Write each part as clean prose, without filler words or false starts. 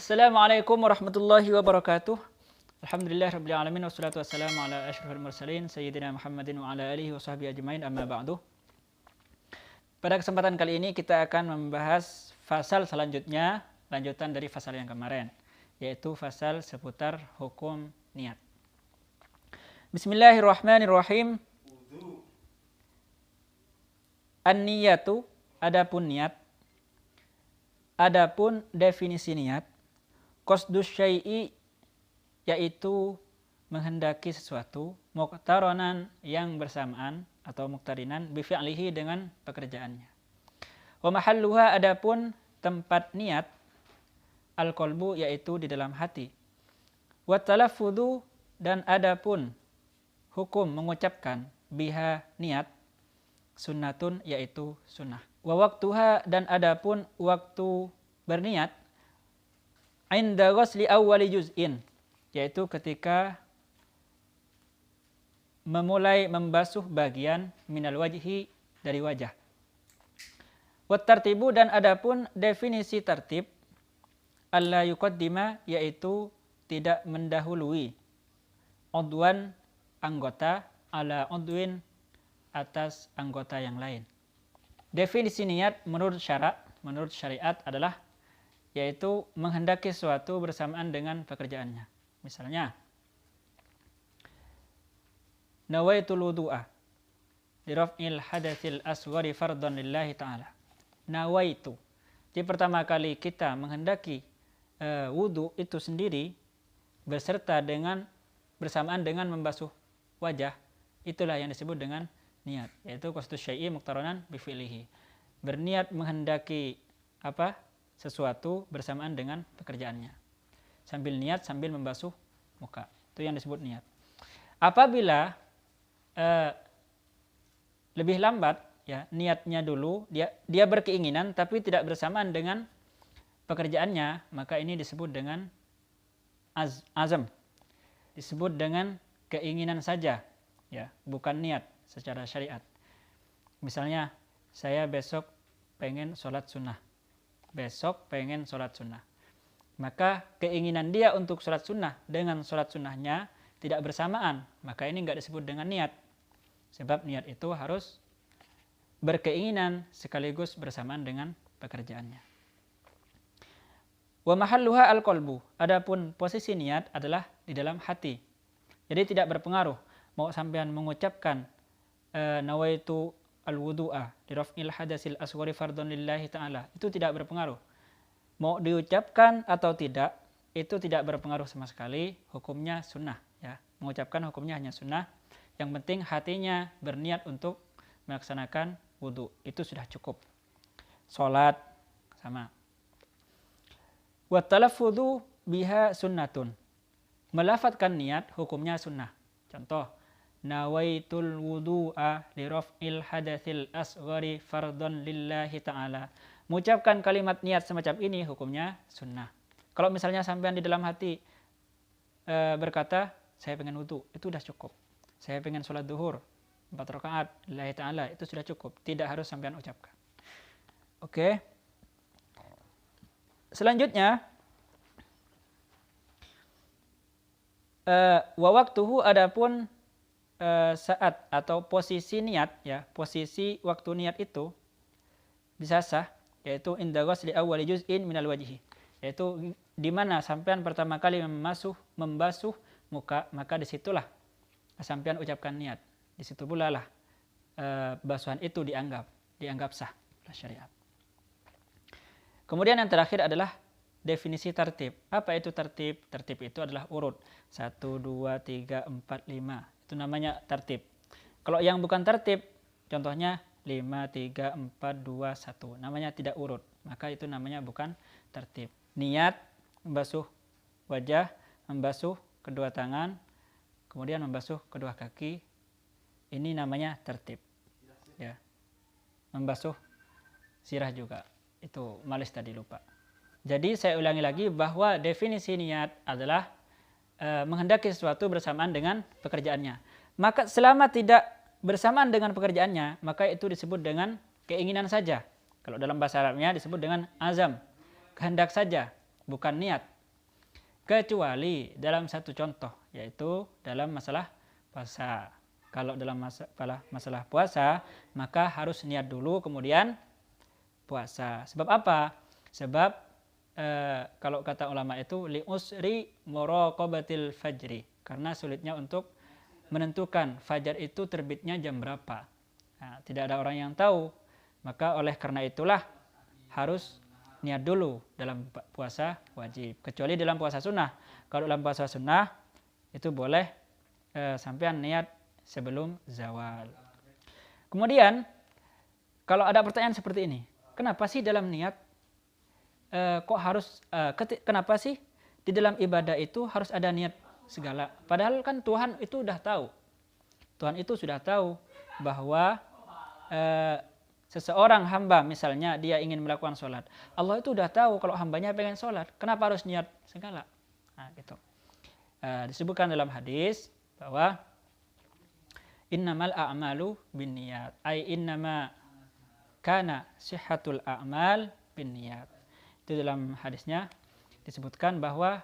Assalamualaikum warahmatullahi wabarakatuh. Alhamdulillah rabbil alamin wassalatu wassalamu ala asyrafil mursalin sayyidina Muhammadin wa ala alihi washabbihi ajmain amma ba'du. Pada kesempatan kali ini kita akan membahas fasal selanjutnya, lanjutan dari fasal yang kemarin, yaitu fasal seputar hukum niat. Bismillahirrahmanirrahim. An-niyatu, adapun niat, adapun definisi niat. Qasdus syai'i, yaitu menghendaki sesuatu, muqtaronan yang bersamaan atau muqtarinan bi fi'lihi dengan pekerjaannya. Wa mahalluha, adapun tempat niat, al-qalbu, yaitu di dalam hati. Wa talaffudhu, dan adapun hukum mengucapkan biha niat, sunnatun, yaitu sunnah. Wa waqtuha, dan adapun waktu berniat, inda ghusli awwali juz'in, yaitu ketika memulai membasuh bagian minal wajhi, dari wajah. Wat tartibu, dan adapun definisi tertib, alla yuqaddima, yaitu tidak mendahului, udwan, anggota, ala udwin, atas anggota yang lain. Definisi niat menurut syariat adalah yaitu menghendaki sesuatu bersamaan dengan pekerjaannya. Misalnya, nawaitul wudu'a li raf'il hadatsil asghari fardhan lillahi ta'ala. Nawaitu. Jadi pertama kali kita menghendaki wudu itu sendiri bersamaan dengan membasuh wajah, itulah yang disebut dengan niat, yaitu qasdus syai'i muqtaronan bi fi'lihi. Berniat menghendaki sesuatu bersamaan dengan pekerjaannya. Sambil niat, sambil membasuh muka. Itu yang disebut niat. Apabila lebih lambat, ya, niatnya dulu, dia berkeinginan tapi tidak bersamaan dengan pekerjaannya, maka ini disebut dengan azam. Disebut dengan keinginan saja, ya, bukan niat secara syariat. Misalnya, saya besok pengen sholat sunnah. Maka keinginan dia untuk sholat sunnah dengan sholat sunnahnya tidak bersamaan, maka ini enggak disebut dengan niat. Sebab niat itu harus berkeinginan sekaligus bersamaan dengan pekerjaannya. Wa mahalluha al-qalbu, adapun posisi niat adalah di dalam hati. Jadi tidak berpengaruh mau sampean mengucapkan nawaitu al-wudu'a li raf'il hadatsil asghari fardhan lillahi ta'ala, itu tidak berpengaruh. Mau diucapkan atau tidak, itu tidak berpengaruh sama sekali, hukumnya sunnah, ya. Mengucapkan hukumnya hanya sunnah. Yang penting hatinya berniat untuk melaksanakan wudu, itu sudah cukup. Salat sama. Wa talaffudhu biha sunnatun. Melafadzkan niat hukumnya sunnah. Contoh, nawaitul wudu'a li raf'il hadatsil asghari fardhan lillahi ta'ala. Mengucapkan kalimat niat semacam ini hukumnya sunnah. Kalau misalnya sampean di dalam hati berkata, saya pengen wudu, itu sudah cukup. Saya pengen sholat duhur 4 rakaat lillahi ta'ala, itu sudah cukup. Tidak harus sampean ucapkan. Oke. Selanjutnya, wa waqtuhu, adapun saat atau posisi niat, ya, posisi waktu niat itu bisa sah, yaitu inda ghusli awwali juz'in minal wajhi, yaitu di mana sampean pertama kali membasuh muka, maka disitulah sampean ucapkan niat. Di situ pula lah basuhan itu dianggap sah oleh syariat. Kemudian yang terakhir adalah definisi tertib. Apa itu tertib? Tertib itu adalah urut 1, 2, 3, 4, 5. Itu namanya tertib. Kalau yang bukan tertib, contohnya 5, 3, 4, 2, 1. Namanya tidak urut. Maka itu namanya bukan tertib. Niat, membasuh wajah, membasuh kedua tangan, kemudian membasuh kedua kaki. Ini namanya tertib. Ya. Membasuh sirah juga. Itu malis tadi lupa. Jadi saya ulangi lagi bahwa definisi niat adalah menghendaki sesuatu bersamaan dengan pekerjaannya. Maka selama tidak bersamaan dengan pekerjaannya, maka itu disebut dengan keinginan saja. Kalau dalam bahasa Arabnya disebut dengan azam, kehendak saja, bukan niat. kecuali dalam satu contoh, yaitu dalam masalah puasa. Kalau dalam masalah puasa, maka harus niat dulu kemudian puasa. Sebab apa? Sebab kalau kata ulama itu li'usri muraqabatil fajri, karena sulitnya untuk menentukan fajar itu terbitnya jam berapa. Nah, tidak ada orang yang tahu. Maka oleh karena itulah harus niat dulu dalam puasa wajib. Kecuali dalam puasa sunnah. Kalau dalam puasa sunnah itu boleh sampean niat sebelum zawal. Kemudian kalau ada pertanyaan seperti ini, kenapa sih dalam niat kenapa sih di dalam ibadah itu harus ada niat segala? Padahal kan Tuhan itu sudah tahu. Tuhan itu sudah tahu bahwa seseorang hamba misalnya dia ingin melakukan sholat. Allah itu sudah tahu kalau hambanya pengen sholat. Kenapa harus niat segala? Nah, gitu. Disebutkan dalam hadis bahwa innamal a'malu binniyat. Ay innama kana sihhatul a'mal binniyat. Itu dalam hadisnya disebutkan bahwa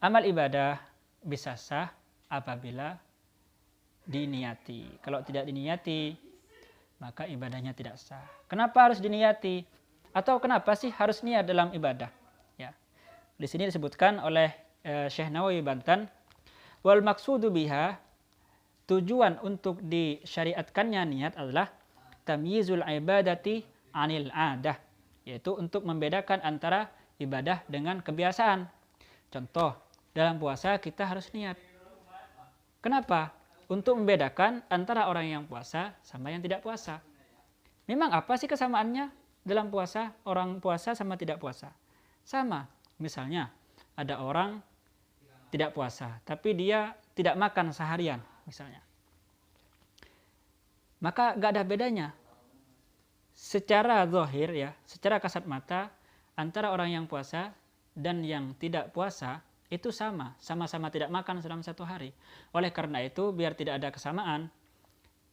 amal ibadah bisa sah apabila diniati. Kalau tidak diniati, maka ibadahnya tidak sah. Kenapa harus diniati? Atau kenapa sih harus niat dalam ibadah? Ya. Di sini disebutkan oleh Syekh Nawawi Banten, wal maksudu biha, tujuan untuk disyariatkannya niat adalah tamyizul ibadati anil adah, yaitu untuk membedakan antara ibadah dengan kebiasaan. Contoh, dalam puasa kita harus niat. Kenapa? Untuk membedakan antara orang yang puasa sama yang tidak puasa. Memang apa sih kesamaannya dalam puasa, orang puasa sama tidak puasa? Sama. Misalnya ada orang tidak puasa, tapi dia tidak makan seharian misalnya. Maka gak ada bedanya. Secara zahir ya, secara kasat mata, antara orang yang puasa dan yang tidak puasa itu sama-sama tidak makan selama satu hari. Oleh karena itu, biar tidak ada kesamaan,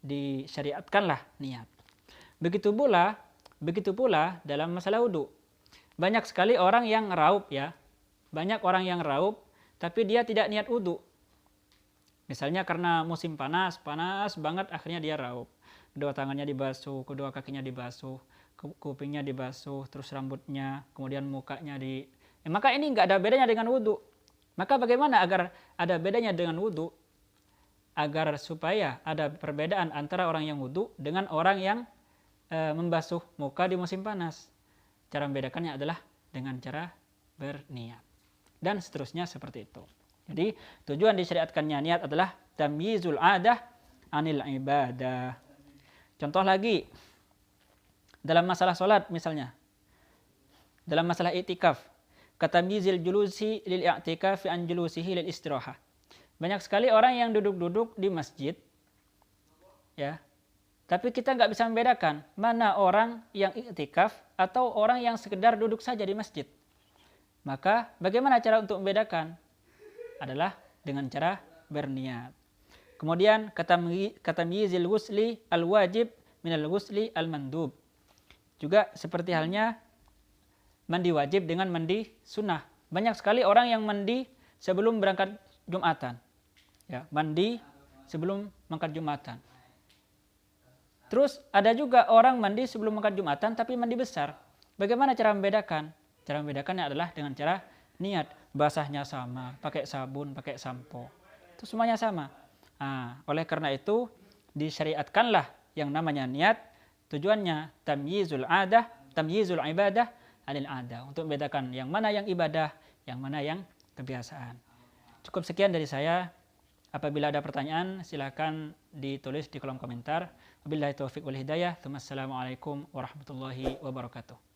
disyariatkanlah niat. Begitu pula dalam masalah wudu. Banyak sekali orang yang raup ya. Banyak orang yang raup, tapi dia tidak niat wudu. Misalnya karena musim panas banget, akhirnya dia raup. Kedua tangannya dibasuh, kedua kakinya dibasuh, kupingnya dibasuh, terus rambutnya, kemudian mukanya maka ini nggak ada bedanya dengan wudu. Maka bagaimana agar ada bedanya dengan wudu? Agar supaya ada perbedaan antara orang yang wudu dengan orang yang membasuh muka di musim panas. Cara membedakannya adalah dengan cara berniat. Dan seterusnya seperti itu. Jadi tujuan disyariatkannya niat adalah tamyizul adah anil ibadah. Contoh lagi, dalam masalah sholat misalnya. Dalam masalah i'tikaf. Katamyizil julusi lil i'tikaf an julusihi lil istirahah. Banyak sekali orang yang duduk-duduk di masjid, ya, tapi kita nggak bisa membedakan mana orang yang i'tikaf atau orang yang sekedar duduk saja di masjid. Maka bagaimana cara untuk membedakan? Adalah dengan cara berniat. Kemudian katamyizil ghusli al wajib minal ghusli al mandub. Juga seperti halnya mandi wajib dengan mandi sunnah. Banyak sekali orang yang mandi sebelum berangkat Jumatan. Ya, mandi sebelum berangkat Jumatan. Terus ada juga orang mandi sebelum berangkat Jumatan tapi mandi besar. Bagaimana cara membedakan? Cara membedakannya adalah dengan cara niat. Basahnya sama, pakai sabun, pakai sampo. Itu semuanya sama. Nah, oleh karena itu disyariatkanlah yang namanya niat. Tujuannya tamyizul ibadah anil adah, untuk membedakan yang mana yang ibadah, yang mana yang kebiasaan. Cukup sekian dari saya. Apabila ada pertanyaan, silakan ditulis di kolom komentar. Wabillahi taufiq wal hidayah. Wassalamualaikum warahmatullahi wabarakatuh.